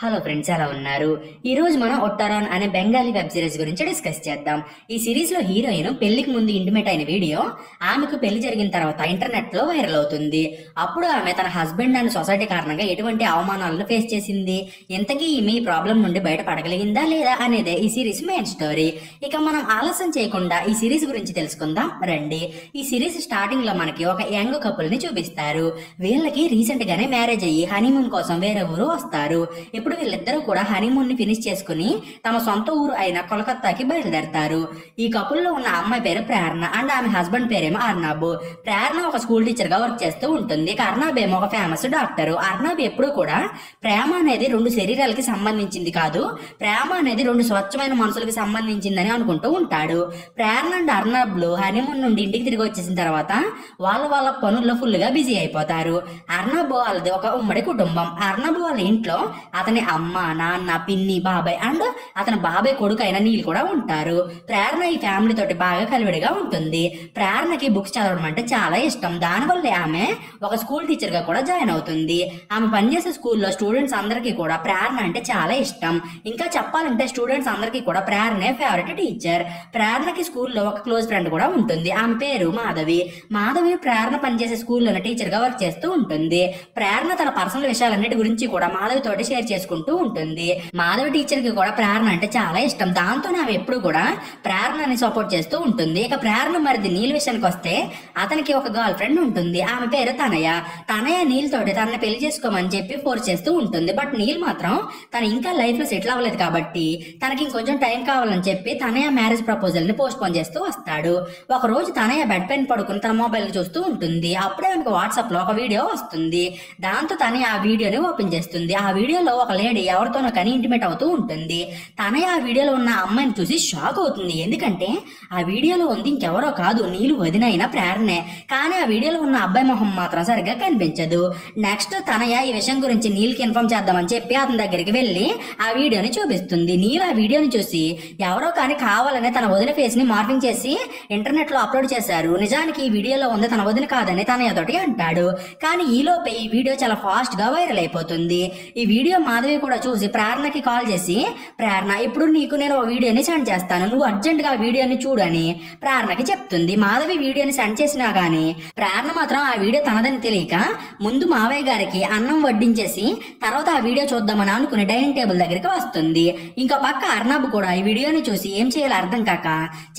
Hello friends, ఎలా ఉన్నారు? ఈ రోజు మనం ఒట్టరాన్ అనే బెంగాలీ వెబ్ సిరీస్ గురించి డిస్కస్ చేద్దాం. ఈ సిరీస్ లో హీరోయిన్ పెళ్లికి ముందు ఇంటిమేట్ అయిన వీడియో ఆమెకు పెళ్లి జరిగిన తర్వాత ఇంటర్నెట్ లో వైరల్ అవుతుంది. అప్పుడు ఆమె తన హస్బెండ్ అండ్ సొసైటీ కారణంగా ఎటువంటి అవమానాలను ఫేస్ చేసింది, ఇంతకీ ఈమె ఈ ప్రాబ్లం నుండి బయటపడగలిగిందా లేదా అనేదే ఈ సిరీస్ మెయిన్ స్టోరీ. ఇక మనం ఆలస్యం చేయకుండా ఈ సిరీస్ గురించి తెలుసుకుందాం రండి. ఈ సిరీస్ స్టార్టింగ్ లో మనకి ఒక యంగ్ కపుల్ ని చూపిస్తారు. వీళ్ళకి రీసెంట్ గానే మ్యారేజ్ అయ్యి హనీమూన్ కోసం వేరే ఊరు వస్తారు. ఇప్పుడు వీళ్ళిద్దరూ కూడా హనీమూన్ ని ఫినిష్ చేసుకుని తమ సొంత ఊరు అయిన కోల్కతాకి బయలుదేరతారు. ఈ కపుల్లో ఉన్న అమ్మాయి పేరు ప్రేరణ అండ్ ఆమె హస్బెండ్ పేరేమో అర్నాబ్. ప్రేరణ ఒక స్కూల్ టీచర్ గా వర్క్ చేస్తూ ఉంటుంది. అర్నాబ్ ఏమో ఒక ఫేమస్ డాక్టర్. అర్నాబ్ ఎప్పుడు కూడా ప్రేమ అనేది రెండు శరీరాలకి సంబంధించింది కాదు, ప్రేమ అనేది రెండు స్వచ్ఛమైన మనసులకి సంబంధించిందని అనుకుంటూ ఉంటాడు. ప్రేరణ అండ్ అర్నాబ్లు హనీమూన్ నుండి ఇంటికి తిరిగి వచ్చేసిన తర్వాత వాళ్ళ పనుల్లో ఫుల్ గా బిజీ అయిపోతారు. అర్నాబ్ వాళ్ళది ఒక ఉమ్మడి కుటుంబం. అర్నాబ్ వాళ్ళ ఇంట్లో అతని అమ్మ, నాన్న, పిన్ని, బాబాయ్ అండ్ అతని బాబాయ్ కొడుకు అయిన నీల్ కూడా ఉంటారు. ప్రేరణ ఈ ఫ్యామిలీ తోటి బాగా కలివిడిగా ఉంటుంది. ప్రేరణకి బుక్స్ చదవడం అంటే చాలా ఇష్టం. దానివల్లే ఆమె ఒక స్కూల్ టీచర్ గా కూడా జాయిన్ అవుతుంది. ఆమె పనిచేసే స్కూల్లో స్టూడెంట్స్ అందరికీ కూడా ప్రేరణ అంటే చాలా ఇష్టం. ఇంకా చెప్పాలంటే స్టూడెంట్స్ అందరికీ కూడా ప్రేరణే ఫేవరెట్ టీచర్. ప్రేరణకి స్కూల్లో ఒక క్లోజ్ ఫ్రెండ్ కూడా ఉంటుంది. ఆమె పేరు మాధవి. మాధవి ప్రేరణ పనిచేసే స్కూల్లోనే టీచర్ గా వర్క్ చేస్తూ ఉంటుంది. ప్రేరణ తన పర్సనల్ విషయాలన్నిటి గురించి కూడా మాధవి తోటి షేర్ చేసుకుంటూ ఉంటుంది. మాధవి టీచర్ కి కూడా ప్రేరణ అంటే చాలా ఇష్టం. దాంతోనే ఆమె ఎప్పుడు కూడా ప్రేరణని సపోర్ట్ చేస్తూ ఉంటుంది. ఇక ప్రేరణ మరిది నీల్ విషయానికి వస్తే అతనికి ఒక గర్ల్ ఫ్రెండ్ ఉంటుంది. ఆమె పేరు తనయ. తనయ నీల్ తోటి తనని పెళ్లి చేసుకోమని చెప్పి ఫోర్స్ చేస్తూ ఉంటుంది. బట్ నీల్ మాత్రం తను ఇంకా లైఫ్ లో సెటిల్ అవ్వలేదు కాబట్టి తనకి ఇంకొంచెం టైం కావాలని చెప్పి తనయ మ్యారేజ్ ప్రపోజల్ ని పోస్ట్ పోన్ చేస్తూ వస్తాడు. ఒక రోజు తనయ బెడ్ పైన పడుకుని తన మొబైల్ చూస్తూ ఉంటుంది. అప్పుడే ఆమెకు వాట్సాప్ లో ఒక వీడియో వస్తుంది. దాంతో తనయ ఆ వీడియోని ఓపెన్ చేస్తుంది. ఆ వీడియోలో ఒక లేడీ ఎవరితోనో కానీ ఇంటిమేట్ అవుతూ ఉంటుంది. తనయ ఆ వీడియోలో ఉన్న అమ్మాయిని చూసి షాక్ అవుతుంది. ఎందుకంటే ఆ వీడియోలో ఉంది ఇంకెవరో కాదు, నీళ్ళు వదినైన ప్రేరణే. కానీ ఆ వీడియోలో ఉన్న అబ్బాయి మొహం మాత్రం సరిగ్గా కనిపించదు. నెక్స్ట్ తనయ ఈ విషయం గురించి నీల్కి ఇన్ఫార్మ్ చేద్దామని చెప్పి అతని దగ్గరికి వెళ్ళి ఆ వీడియోని చూపిస్తుంది. నీల్ ఆ వీడియోని చూసి ఎవరో కానీ కావాలని తన వదిన ఫేస్ ని మార్ఫింగ్ చేసి ఇంటర్నెట్ లో అప్లోడ్ చేశారు, నిజానికి ఈ వీడియోలో ఉంది తన వదిన కాదని తనయ తోటి అంటాడు. కానీ ఈలోపే ఈ వీడియో చాలా ఫాస్ట్ గా వైరల్ అయిపోతుంది. ఈ వీడియో మాధవి కూడా చూసి ప్రేరణకి కాల్ చేసి, ప్రేరణ ఇప్పుడు నీకు నేను ఒక వీడియోని సెండ్ చేస్తాను, నువ్వు అర్జెంట్ గా ఆ వీడియోని చూడని ప్రేరణకి చెప్తుంది. మాధవి వీడియోని సెండ్ చేసినా గానీ ప్రేరణ మాత్రం ఆ వీడియో తనదని తెలియక ముందు మావయ్య గారికి అన్నం వడ్డించేసి తర్వాత ఆ వీడియో చూద్దామని అనుకుని డైనింగ్ టేబుల్ దగ్గరికి వస్తుంది. ఇంకా పక్క అర్నాబ్ కూడా ఈ వీడియోని చూసి ఏం చేయాలో అర్థం కాక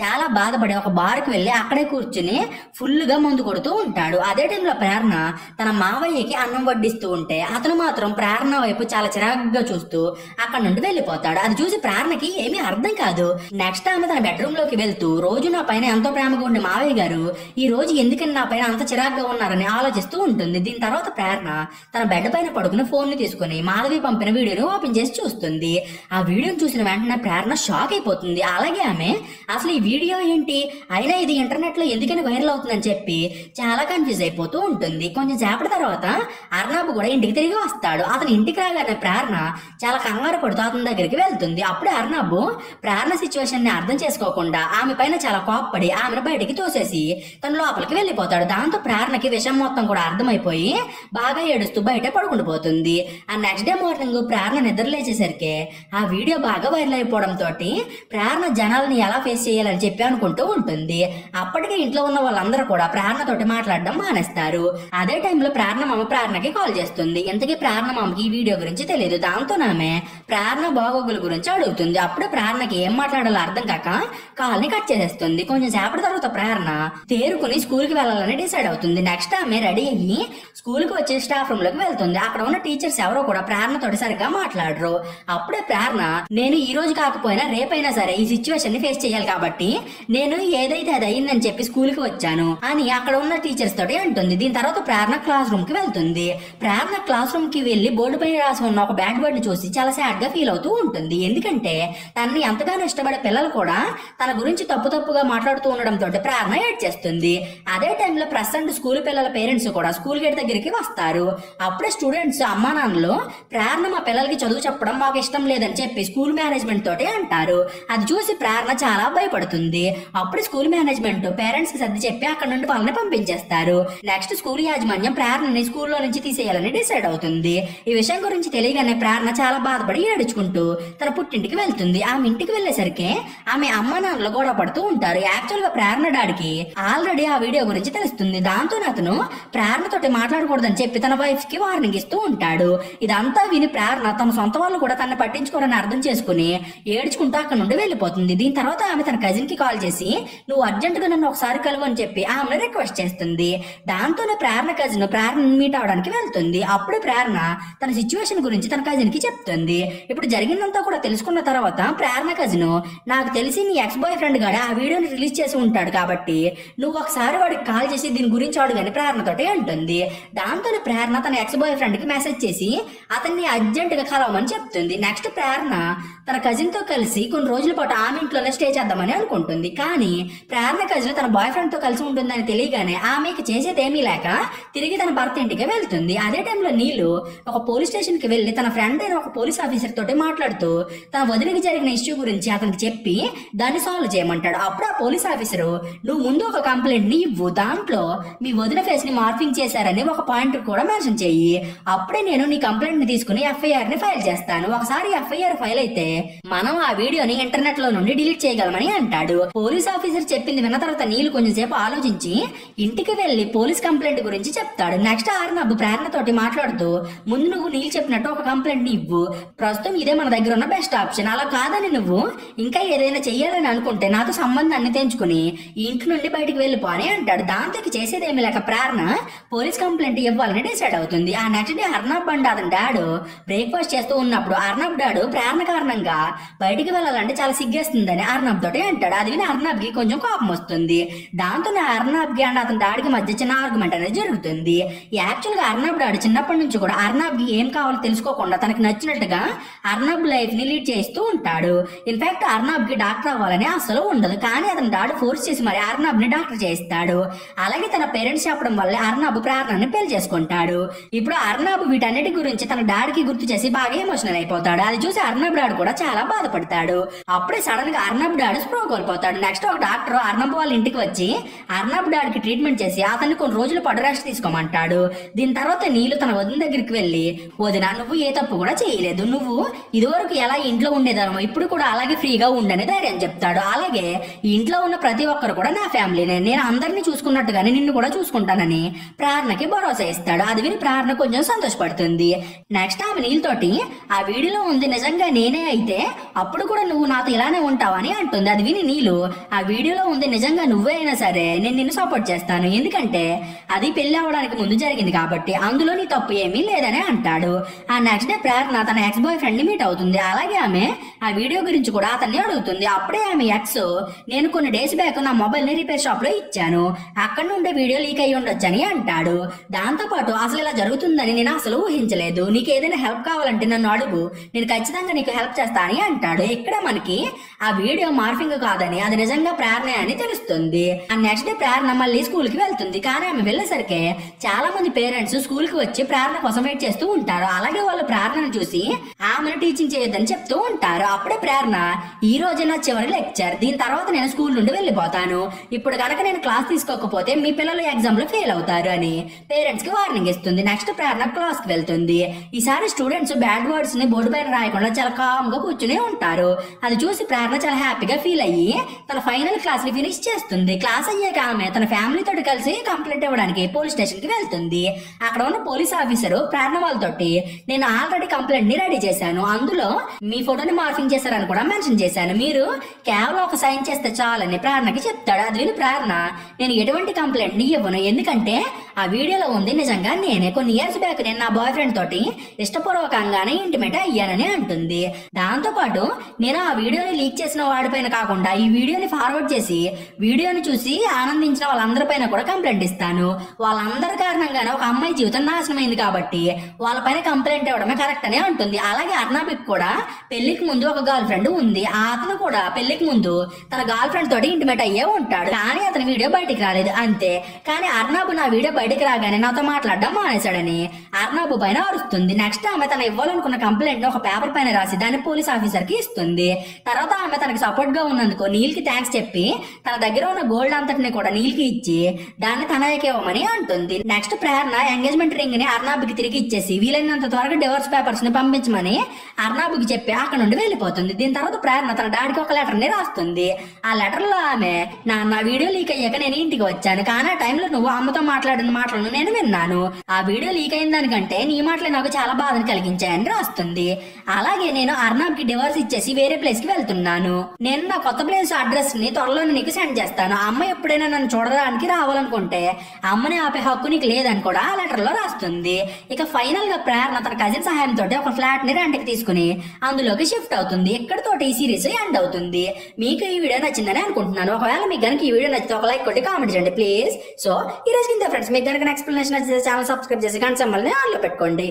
చాలా బాధపడి ఒక బార్కి వెళ్లి అక్కడే కూర్చుని ఫుల్ గా మందు కొడుతూ ఉంటాడు. అదే టైంలో ప్రేరణ తన మావయ్యకి అన్నం వడ్డిస్తూ ఉంటే అతను మాత్రం ప్రేరణ వైపు చాలా చిరాగ్గా చూస్తూ అక్కడ నుండి వెళ్ళిపోతాడు. అది చూసి ప్రేరణకి ఏమీ అర్థం కాదు. నెక్స్ట్ ఆమె తన బెడ్రూమ్ లోకి వెళ్తూ రోజు నా పైన ఎంతో ప్రేమగా ఉండే మావయ్య గారు ఈ రోజు ఎందుకని నా పైన అంత చిరాగ్గా ఉన్నారని ఆలోచిస్తూ ఉంటుంది. దీని తర్వాత ప్రేరణ తన బెడ్ పైన పడుకుని ఫోన్ ని తీసుకుని మాధవి పంపిన వీడియోని ఓపెన్ చేసి చూస్తుంది. ఆ వీడియోని చూసిన వెంటనే ప్రేరణ షాక్ అయిపోతుంది. అలాగే ఆమె అసలు ఈ వీడియో ఏంటి, అయినా ఇది ఇంటర్నెట్ లో ఎందుకని వైరల్ అవుతుందని చెప్పి చాలా కన్ఫ్యూజ్ అయిపోతూ ఉంటుంది. కొంచెం సేపటి తర్వాత అర్నాబ్ కూడా ఇంటికి తిరిగి వస్తాడు. అతని ఇంటికి రాగానే ప్రేరణ చాలా కంగారు పడుతూ అతని దగ్గరికి వెళ్తుంది. అప్పుడే అర్నాబ్ ప్రేరణ సిచ్యువేషన్ ని అర్థం చేసుకోకుండా ఆమె పైన చాలా కోప్పడి ఆమెను బయటికి తోసేసి తన లోపలికి వెళ్ళిపోతాడు. దాంతో ప్రేరణకి విషయం మొత్తం కూడా అర్థమైపోయి బాగా ఏడుస్తూ బయట పడుకుండిపోతుంది. ఆ నెక్స్ట్ డే మార్నింగ్ ప్రేరణ నిద్ర లేచేసరికి ఆ వీడియో బాగా వైరల్ అయిపోవడం తోటి ప్రేరణ జనాలని ఎలా ఫేస్ చేయాలని చెప్పి అనుకుంటూ ఉంటుంది. అప్పటికే ఇంట్లో ఉన్న వాళ్ళందరూ కూడా ప్రేరణ తోటి మాట్లాడడం మానేస్తారు. అదే టైంలో ప్రేరణ మామ ప్రేరణకి కాల్ చేస్తుంది. ఇంతకీ ప్రేరణ మామకి ఈ వీడియో గురించి తెలియదు. దాంతో ఆమె ప్రేరణ బాగోగుల గురించి అడుగుతుంది. అప్పుడే ప్రేరణకి ఏం మాట్లాడాలో అర్థం కాక కాల్ ని కట్ చేసేస్తుంది. కొంచెం సేపటి తర్వాత ప్రేరణ తేరుకుని స్కూల్ కి వెళ్ళాలని డిసైడ్ అవుతుంది. నెక్స్ట్ ఆమె రెడీ అయ్యి స్కూల్ కి వచ్చి స్టాఫ్ రూమ్ లోకి వెళ్తుంది. అక్కడ ఉన్న టీచర్స్ ఎవరో కూడా ప్రేరణ తోటి సరిగ్గా మాట్లాడరు. అప్పుడే ప్రేరణ నేను ఈ రోజు కాకపోయినా రేపైనా సరే ఈ సిచ్యువేషన్ ని ఫేస్ చేయాలి కాబట్టి నేను ఏదైతే అది అయిందని చెప్పి స్కూల్ కి వచ్చాను అని అక్కడ ఉన్న టీచర్స్ తోటి అంటుంది. దీని తర్వాత ప్రేరణ క్లాస్ రూమ్ కి వెళ్తుంది. ప్రేరణ క్లాస్ రూమ్ కి వెళ్లి బోర్డు పైన రాసి ఉన్న ఒక బ్యాక్ వర్డ్ ని చూసి చాలా సాడ్ గా ఫీల్ అవుతూ ఉంటుంది. ఎందుకంటే తనని ఎంతగానో ఇష్టపడే పిల్లలు కూడా తన గురించి తప్పుగా మాట్లాడుతూ ఉండడం తోటి ప్రేరణ ఏడ్ చేస్తుంది. అదే టైంలో ప్రజెంట్ స్కూల్ పిల్లల పేరెంట్స్ కూడా స్కూల్ గేట్ దగ్గరికి వస్తారు. అప్పుడే స్టూడెంట్స్ అమ్మా నాన్నలు ప్రేరణ మా పిల్లలకి చదువు చెప్పడం మాకు ఇష్టం లేదని చెప్పి స్కూల్ మేనేజ్మెంట్ తోటి అంటారు. అది చూసి ప్రేరణ చాలా భయపడుతుంది. అప్పుడు స్కూల్ మేనేజ్మెంట్ పేరెంట్స్ కి సర్ది చెప్పి అక్కడ నుండి వాళ్ళని పంపించేస్తారు. నెక్స్ట్ స్కూల్ యాజమాన్యం ప్రేరణని స్కూల్లో నుంచి తీసేయాలని డిసైడ్ అవుతుంది. ఈ విషయం గురించి తెలియగానే తెలియగానే ప్రేరణ చాలా బాధపడి ఏడుచుకుంటూ తన పుట్టింటికి వెళ్తుంది. ఆమె ఇంటికి వెళ్లేసరికి ఆమె అమ్మ నాన్నలు గొడవ పడుతూ ఉంటారు. యాక్చువల్ గా ప్రేరణ డాడీకి ఆల్రెడీ ఆ వీడియో గురించి తెలుస్తుంది. దాంతో అతను ప్రేరణతోటి మాట్లాడకూడదని చెప్పి తన వైఫ్ కి వార్నింగ్ ఇస్తూ ఉంటాడు. ఇదంతా విని ప్రేరణ తన సొంత వాళ్ళు కూడా తనని పట్టించుకోరని అర్థం చేసుకుని ఏడ్చుకుంటూ అక్కడ నుండి వెళ్ళిపోతుంది. దీని తర్వాత ఆమె తన కజిన్ కి కాల్ చేసి నువ్వు అర్జెంట్ గా నన్ను ఒకసారి కలువు అని చెప్పి ఆమెను రిక్వెస్ట్ చేస్తుంది. దాంతోనే ప్రేరణ కజిన్ ప్రేరణ మీట్ అవడానికి వెళ్తుంది. అప్పుడే ప్రేరణ తన సిచ్యువేషన్ గురించి తన కజిన్ కి చెప్తుంది. ఇప్పుడు జరిగిందంతా కూడా తెలుసుకున్న తర్వాత ప్రేరణ కజిన్ నాకు తెలిసి నీ ఎక్స్ బాయ్ ఫ్రెండ్ గాడు ఆ వీడియోని రిలీజ్ చేసి ఉంటాడు కాబట్టి నువ్వు ఒకసారి వాడికి కాల్ చేసి దీని గురించి అడుగని ప్రేరణతోటి అంటుంది. దాంతోనే ప్రేరణ తన ఎక్స్ బాయ్ ఫ్రెండ్ కి మెసేజ్ చేసి అతన్ని అర్జెంట్ గా కలవమని చెప్తుంది. నెక్స్ట్ ప్రేరణ తన కజిన్ తో కలిసి కొన్ని రోజుల పాటు ఆమె ఇంట్లోనే స్టే చేద్దామని అనుకుంటుంది. కానీ ప్రేరణ కజిన్ తన బాయ్ ఫ్రెండ్ తో కలిసి ఉంటుందని తెలియగానే ఆమెకి చేసేది ఏమీ లేక తిరిగి తన భర్త ఇంటికి వెళ్తుంది. అదే టైంలో నీళ్ళు ఒక పోలీస్ స్టేషన్ కి వెళ్లి తన ఫ్రెండ్ అయిన ఒక పోలీస్ ఆఫీసర్ తోటి మాట్లాడుతూ తన వదినకి జరిగిన ఇష్యూ గురించి అతనికి చెప్పి దాన్ని సాల్వ్ చేయమంటాడు. అప్పుడు ఆ పోలీస్ ఆఫీసరు నువ్వు ముందు ఒక కంప్లైంట్ ని ఇవ్వు, దాంట్లో మీ వదిన ఫేస్ ని మార్ఫింగ్ చేశారని ఒక పాయింట్ కూడా మెన్షన్ చెయ్యి, అప్పుడే నేను నీ కంప్లైంట్ ని తీసుకుని ఎఫ్ఐఆర్ ని ఫైల్ చేస్తాను. ఒకసారి ఎఫ్ఐఆర్ ఫైల్ అయితే మనం ఆ వీడియోని ఇంటర్నెట్ లో నుండి డిలీట్ చేయగలమని అంటాడు. పోలీస్ ఆఫీసర్ చెప్పింది విన్న తర్వాత నీళ్ళు కొంచెం సేపు ఆలోచించి ఇంటికి వెళ్లి పోలీస్ కంప్లైంట్ గురించి చెప్తాడు. నెక్స్ట్ అర్నబ్ ప్రేరణతోటి మాట్లాడుతూ ముందు నువ్వు నీళ్ళు చెప్పినట్టు ఒక కంప్లైంట్ ని ఇవ్వు, ప్రస్తుతం ఇదే మన దగ్గర ఉన్న బెస్ట్ ఆప్షన్, అలా కాదని నువ్వు ఇంకా ఏదైనా చెయ్యాలని అనుకుంటే నాతో సంబంధాన్ని తెంచుకుని ఈ ఇంటి నుండి బయటికి వెళ్ళిపో అని అంటాడు. దాంతో చేసేదేమీ లేక ప్రేరణ పోలీస్ కంప్లైంట్ ఇవ్వాలని డిసైడ్ అవుతుంది. ఆ నెక్స్ట్ డే అర్నబ్ అండ్ అతని డాడు బ్రేక్ఫాస్ట్ చేస్తూ ఉన్నప్పుడు అర్నబ్ డాడు ప్రేరణ కారణంగా బయటికి వెళ్ళాలంటే చాలా సిగ్గేస్తుందని అర్నబ్ తోటి అంటాడు. అది విని అర్నబ్ కి కొంచెం కోపం వస్తుంది. దాంతో అర్నబ్ కి అండ్ అతని డాడికి మధ్య చిన్న ఆర్గ్యుమెంట్ అనేది జరుగుతుంది. యాక్చువల్ గా అర్నబ్ డాడు చిన్నప్పటి నుంచి కూడా అర్నబ్ కి ఏం కావాలో తెలుసుకోకుండా తనకి నచ్చినట్టుగా అర్నబ్ లైఫ్ ని లీడ్ చేస్తూ ఉంటాడు. ఇన్ఫాక్ట్ అర్నబ్ కి డాక్టర్ అవ్వాలని అసలు ఉండదు, కానీ అతని డాడు ఫోర్స్ చేసి మరి అర్నబ్ ని డాక్టర్ చేస్తాడు. అలాగే తన పేరెంట్స్ చెప్పడం వల్ల అర్నబ్ ప్రేరణని పెళ్లి చేసుకుంటాడు. ఇప్పుడు అర్నబ్ వీటన్నిటి గురించి తన డాడీకి గుర్తు చేసి బాగా ఎమోషనల్ అయిపోతాడు. అది చూసి అర్నబ్ డాడు కూడా చాలా బాధపడతాడు. అప్పుడే సడన్ గా అర్నబ్ డాడు స్ప్రో కోల్పోతాడు. నెక్స్ట్ ఒక డాక్టర్ అర్నబ్ వాళ్ళ ఇంటికి వచ్చి అర్నబ్ డాడికి ట్రీట్మెంట్ చేసి అతన్ని కొన్ని రోజుల పాటు రెస్ట్ తీసుకోమంటాడు. దీని తర్వాత నీళ్ళు తన వదిన దగ్గరికి వెళ్ళి వదిన నువ్వు ఏ తప్పు కూడా చేయలేదు, నువ్వు ఇదివరకు ఎలా ఇంట్లో ఉండేదానో ఇప్పుడు కూడా అలాగే ఫ్రీగా ఉండని ధైర్యం చెప్తాడు. అలాగే ఈ ఇంట్లో ఉన్న ప్రతి ఒక్కరు కూడా నా ఫ్యామిలీనే, నేను అందరినీ చూసుకున్నట్టుగానే నిన్ను కూడా చూసుకుంటానని ప్రేరణకి భరోసా ఇస్తాడు. అది విని ప్రేరణ కొంచెం సంతోషపడుతుంది. నెక్స్ట్ ఆమె నీళ్ళతోటి ఆ వీడియోలో ఉంది నిజంగా నేనే అయితే అప్పుడు కూడా నువ్వు నాతో ఇలానే ఉంటావని అంటుంది. అది విని నీళ్ళు ఆ వీడియోలో ఉంది నిజంగా నువ్వే అయినా సరే నేను నిన్ను సపోర్ట్ చేస్తాను, ఎందుకంటే అది పెళ్లి అవడానికి ముందు జరిగింది కాబట్టి అందులో నీ తప్పు ఏమీ లేదని అంటాడు. ఆ నెక్స్ట్ డే ప్రేరణ తన ఎక్స్ బాయ్ ఫ్రెండ్ ని మీట్ అవుతుంది. అలాగే ఆమె ఆ వీడియో గురించి కూడా అతన్ని అడుగుతుంది. అప్పుడే ఆమె ఎక్స్ నేను కొన్ని డేస్ బ్యాక్ నా మొబైల్ ని రిపేర్ షాప్ లో ఇచ్చాను, అక్కడ నుండి వీడియో లీక్ అయ్యి ఉండొచ్చని అంటాడు. దాంతో పాటు అసలు ఇలా జరుగుతుందని నేను అసలు ఊహించలేదు, నీకు ఏదైనా హెల్ప్ కావాలంటే నన్ను అడుగు, నేను ఖచ్చితంగా నీకు హెల్ప్ చేస్తా అని అంటాడు. ఇక్కడ మనకి ఆ వీడియో మార్ఫింగ్ కాదని అది నిజంగా ప్రేరణ అని తెలుస్తుంది. ఆ నెక్స్ట్ డే ప్రేరణ మళ్ళీ స్కూల్ కి వెళ్తుంది. కానీ ఆమె వెళ్ళేసరికి చాలా మంది పేరెంట్స్ స్కూల్ కి వచ్చి ప్రేరణ కోసం వెయిట్ చేస్తూ ఉంటారు. అలాగే వాళ్ళు ప్రేరణను చూసి ఆమెను టీచింగ్ చేయొద్దని చెప్తూ ఉంటారు. అప్పుడే ప్రేరణ ఈ రోజే నా చివరి లెక్చర్, దీని తర్వాత నేను స్కూల్ నుండి వెళ్ళిపోతాను, ఇప్పుడు కనుక నేను క్లాస్ తీసుకోకపోతే మీ పిల్లలు ఎగ్జామ్ లో ఫెయిల్ అవుతారు అని పేరెంట్స్ కి వార్నింగ్ ఇస్తుంది. నెక్స్ట్ ప్రేరణ క్లాస్ కి వెళ్తుంది. ఈసారి స్టూడెంట్స్ బ్యాడ్ వర్డ్స్ ని బోర్డు పైన రాయకుండా చాలా కామ్ గా కూర్చుని ఉంటారు. అది చూసి ప్రేరణ చాలా హ్యాపీగా ఫీల్ అయ్యి తన ఫైనల్ క్లాస్ ని ఫినిష్ చేస్తుంది. క్లాస్ అయ్యాక ఆమె తన ఫ్యామిలీ తోటి కలిసి కంప్లైంట్ ఇవ్వడానికి పోలీస్ స్టేషన్ కి వెళ్తుంది. అక్కడ ఉన్న పోలీస్ ఆఫీసర్ ప్రేరణ వాళ్ళతోటి నేను ఆల్రెడీ కంప్లైంట్ ని రెడీ చేశాను, అందులో మీ ఫోటోని మార్ఫింగ్ చేశారని కూడా మెన్షన్ చేశాను, మీరు కేవలం ఒక సైన్ చేస్తే చాలని ప్రేరణకి చెప్తాడు. అది విని ప్రేరణ నేను ఎటువంటి కంప్లైంట్ ని ఇవ్వను, ఎందుకంటే ఆ వీడియోలో ఉంది నిజంగా నేనే, కొన్ని ఇయర్స్ బ్యాక్ నేను నా బాయ్ ఫ్రెండ్ తోటి ఇష్టపూర్వకంగానే ఇంటిమేట్ అయ్యానని అంటుంది. దాంతో పాటు నేను ఆ వీడియోని లీక్ చేసిన వాడిపైన కాకుండా ఈ వీడియోని ఫార్వర్డ్ చేసి వీడియోని చూసి ఆనందించిన వాళ్ళందరిపైన కూడా కంప్లైంట్ ఇస్తాను, వాళ్ళందరి కారణంగానే ఒక అమ్మాయి జీవితం నాశనం అయింది కాబట్టి వాళ్ళపైన కంప్లైంట్ ఇవ్వడమే కరెక్ట్ అని అంటుంది. అలాగే అర్నబిక్ కూడా పెళ్లికి ముందు ఒక గర్ల్ ఫ్రెండ్ ఉంది, అతను కూడా పెళ్లికి ముందు తన గర్ల్ ఫ్రెండ్ తోటి ఇంటిమేట్ అయ్యే ఉంటాడు, కానీ అతని వీడియో బయటికి రాలేదు అంతే. కానీ అర్నబ్ నా వీడియో బయటికి రాగానే నాతో మాట్లాడడం మానేశాడని అర్నబ్ పైన అరుస్తుంది. నెక్స్ట్ ఆమె తన ఇవ్వాలనుకున్న కంప్లైంట్ ని ఒక పేపర్ పైన రాసి దాన్ని పోలీస్ ఆఫీసర్ కి ఇస్తుంది. తర్వాత ఆమె తనకి సపోర్ట్ గా ఉన్నందుకు నీల్ కి థ్యాంక్స్ చెప్పి తన దగ్గర ఉన్న గోల్డ్ అంతటిని కూడా నీల్ కి ఇచ్చి దాన్ని తనకి ఇవ్వమని అంటుంది. నెక్స్ట్ ప్రేరణ ఎంగేజ్మెంట్ రింగ్ ని అర్నబ్ కి తిరిగి ఇచ్చేసి వీలైనంత త్వరగా డివోర్స్ డివోర్స్ పేపర్స్ ని పంపించమని అర్నాబ్కి చెప్పి అక్కడ నుండి వెళ్ళిపోతుంది. దీని తర్వాత ప్రేరణ తన డాడీకి ఒక లెటర్ ని రాస్తుంది. ఆ లెటర్ లో ఆమె, నాన్న వీడియో లీక్ అయ్యాక నేను ఇంటికి వచ్చాను, కానీ ఆ టైంలో నువ్వు అమ్మతో మాట్లాడిన మాటలను నేను విన్నాను. ఆ వీడియో లీక్ అయిన దానికంటే నీ మాటలు నాకు చాలా బాధను కలిగించాయని రాస్తుంది. అలాగే నేను అర్నాబ్ కి డివోర్స్ ఇచ్చేసి వేరే ప్లేస్ కి వెళ్తున్నాను. నేను నా కొత్త ప్లేస్ అడ్రస్ ని త్వరలో నీకు సెండ్ చేస్తాను. అమ్మ ఎప్పుడైనా నన్ను చూడడానికి రావాలనుకుంటే అమ్మని ఆపే హక్కు నీకు లేదని కూడా ఆ లెటర్ లో రాస్తుంది. ఇక ఫైనల్ గా ప్రేరణ తన కజిన్ సహాయంతో ఒక ఫ్లాట్ ని రెంట్ కి తీసుకుని అందులోకి షిఫ్ట్ అవుతుంది. ఇక్కడతోటి ఈ సిరీస్ ఎండ్ అవుతుంది. మీకు ఈ వీడియో నచ్చిందని అనుకుంటున్నాను. ఒకవేళ మీకు కనుక ఈ వీడియో నచ్చితే ఒక లైక్ కొట్టి కామెంట్ చేయండి ప్లీజ్. సో ఈ రోజు ఫ్రెండ్స్, మీకు కనుక ఎక్స్ప్లెనేషన్ నచ్చితే ఛానల్ సబ్స్క్రైబ్ చేసి గంట సింబల్ ని ఆన్ లో పెట్టుకోండి.